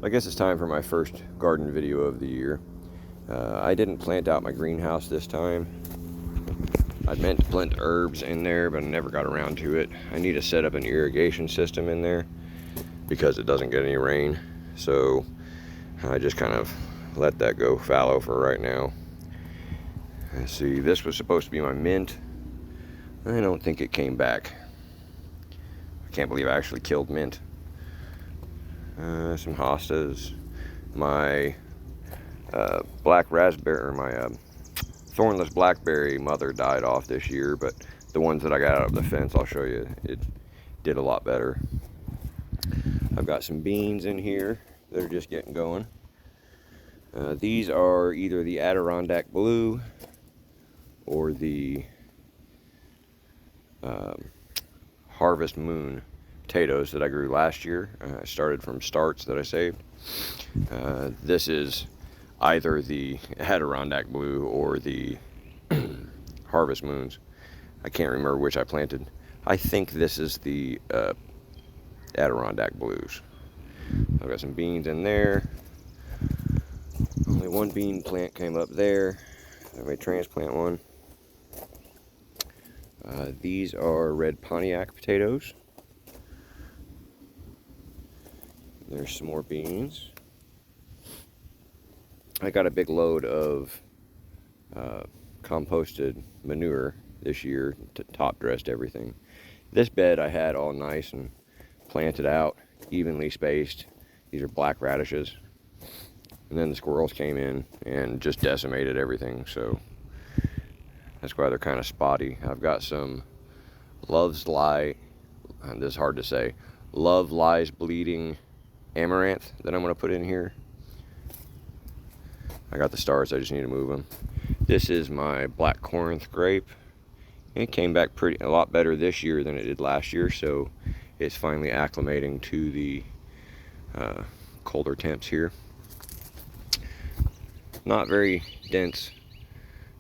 I guess it's time for my first garden video of the year. I didn't plant out my greenhouse this time. I'd meant to plant herbs in there, but I never got around to it. I need to set up an irrigation system in there because it doesn't get any rain. So I just kind of let that go fallow for right now. Let's see, this was supposed to be my mint. I don't think it came back. I can't believe I actually killed mint. Some hostas. My black raspberry, or my thornless blackberry mother died off this year, but the ones that I got out of the fence, I'll show you, it did a lot better. I've got some beans in here that are just getting going. These are either the Adirondack Blue or the Harvest Moon potatoes that I grew last year. I started from starts that I saved. This is either the Adirondack Blue or the Harvest Moons. I can't remember which I planted. I think this is the Adirondack Blues. I've got some beans in there. Only one bean plant came up there. I may transplant one. These are red Pontiac potatoes. There's some more beans. I got a big load of composted manure this year to top dressed everything. This bed I had all nice and planted out, evenly spaced. These are black radishes. And then the squirrels came in and just decimated everything, so that's why they're kind of spotty. I've got some Love's Lie, this is hard to say, Love Lies Bleeding amaranth that I'm going to put in here. I got the stars, I just need to move them. This is my black Corinth grape. It came back a lot better this year than it did last year, so it's finally acclimating to the colder temps here. Not very dense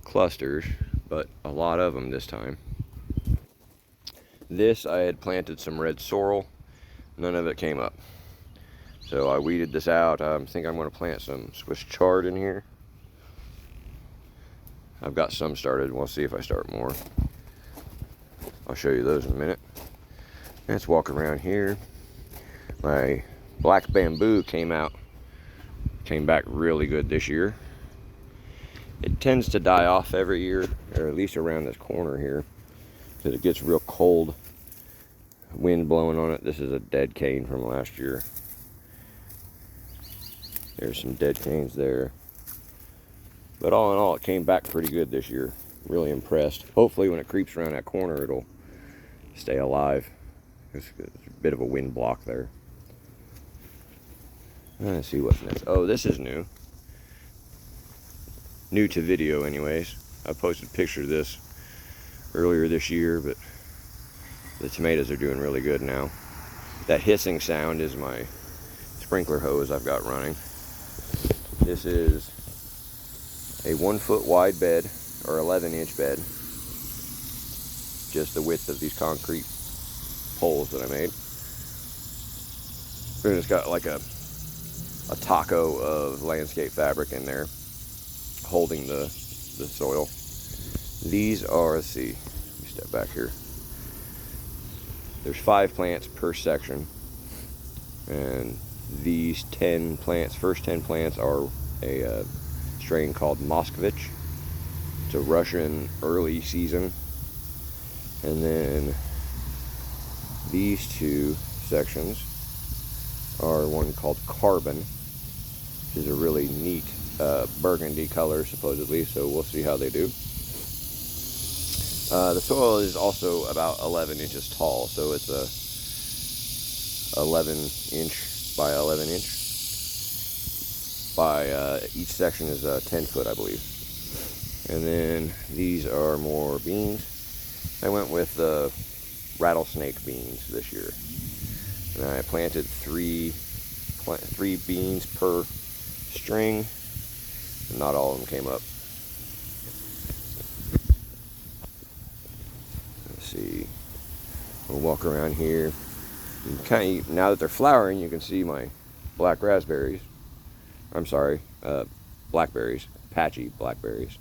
clusters, but a lot of them this time. This, I had planted some red sorrel. None of it came up. So I weeded this out. I think I'm going to plant some Swiss chard in here. I've got some started. We'll see if I start more. I'll show you those in a minute. Let's walk around here. My black bamboo came back really good this year. It tends to die off every year, or at least around this corner here, because it gets real cold, wind blowing on it. This is a dead cane from last year. There's some dead canes there. But all in all, it came back pretty good this year. Really impressed. Hopefully when it creeps around that corner, it'll stay alive. There's a bit of a wind block there. Let's see what's next. Oh, this is new. New to video anyways. I posted a picture of this earlier this year, but the tomatoes are doing really good now. That hissing sound is my sprinkler hose I've got running. This is a 1 foot wide bed, or 11-inch bed. Just the width of these concrete poles that I made. And it's got like a taco of landscape fabric in there, holding the soil. These are, let's see, let me step back here. There's 5 plants per section, and these 10 plants, first 10 plants are a strain called Moskvich. It's a Russian early season. And then these 2 sections are one called Carbon, which is a really neat burgundy color supposedly, so we'll see how they do. The soil is also about 11 inches tall, so it's a 11-inch by 11-inch. By each section is 10 foot, I believe. And then these are more beans. I went with rattlesnake beans this year, and I planted three beans per string, and not all of them came up. Let's see. We'll walk around here. Now that they're flowering, you can see my black raspberries. I'm sorry, blackberries, patchy blackberries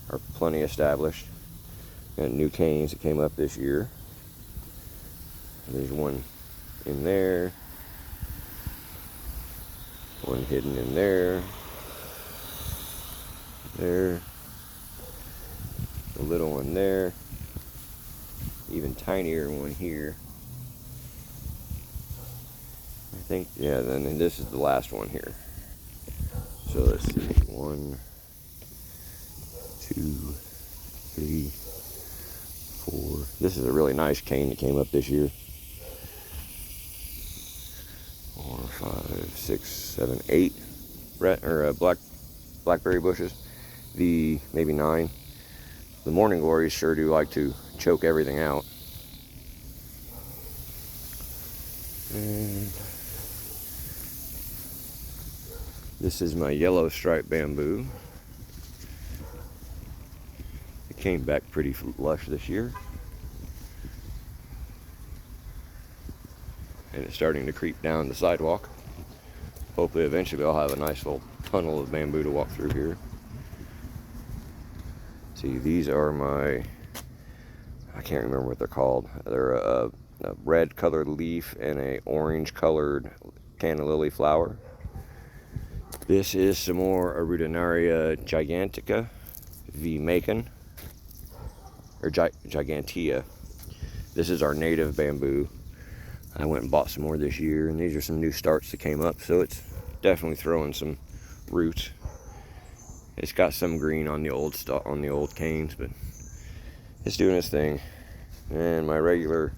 are plenty established. Got new canes that came up this year. There's one in there, one hidden in there, there, a little one there, even tinier one here. I think, yeah, then this is the last one here. So let's see, 1, 2, 3, 4. This is a really nice cane that came up this year. 4, 5, 6, 7, 8 blackberry bushes. The maybe 9. The morning glories sure do like to choke everything out. And this is my yellow striped bamboo. It came back pretty lush this year. And it's starting to creep down the sidewalk. Hopefully eventually I'll have a nice little tunnel of bamboo to walk through here. See, these are my, I can't remember what they're called. They're a red colored leaf and a orange colored canna lily flower. This is some more Arudinaria gigantica V. Macon, or gigantea. This is our native bamboo. I went and bought some more this year, and these are some new starts that came up, so it's definitely throwing some roots. It's got some green on the old canes, but it's doing its thing. And my regular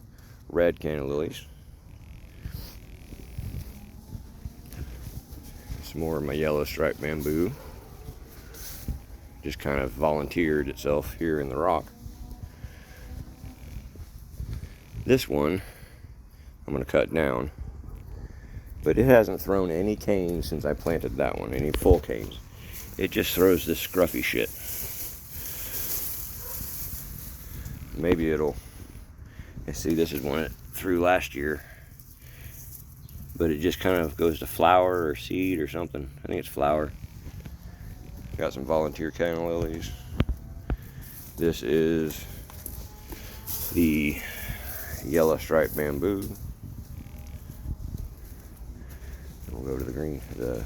red canna lilies. Some more of my yellow striped bamboo. Just kind of volunteered itself here in the rock. This one I'm going to cut down, but it hasn't thrown any canes since I planted that one, any full canes. It just throws this scruffy shit. Maybe it'll, let's see, this is one it threw last year, but it just kind of goes to flower or seed or something. I think it's flower. Got some volunteer canna lilies. This is the yellow striped bamboo. We'll go to the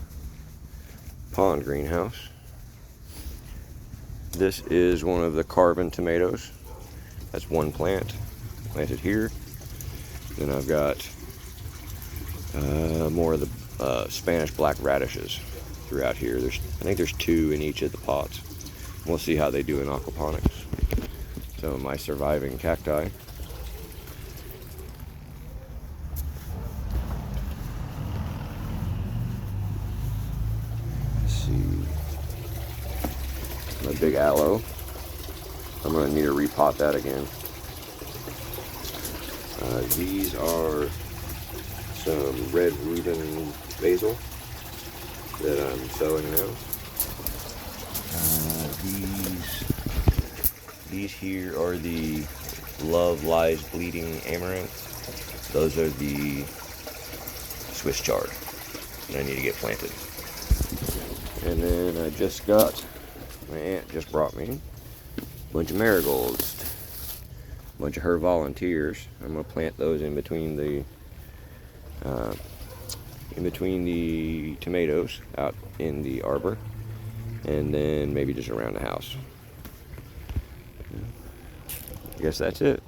pond greenhouse. This is one of the carven tomatoes. That's one plant planted here. Then I've got more of the Spanish black radishes throughout here. I think there's 2 in each of the pots. We'll see how they do in aquaponics. Some of my surviving cacti. My big aloe. I'm going to need to repot that again. These are some red Reuben basil that I'm sowing now. These here are the Love Lies Bleeding amaranth. Those are the Swiss chard that I need to get planted. And then I just got, my aunt just brought me a bunch of marigolds, a bunch of her volunteers. I'm gonna plant those in between the tomatoes out in the arbor, and then maybe just around the house. I guess that's it.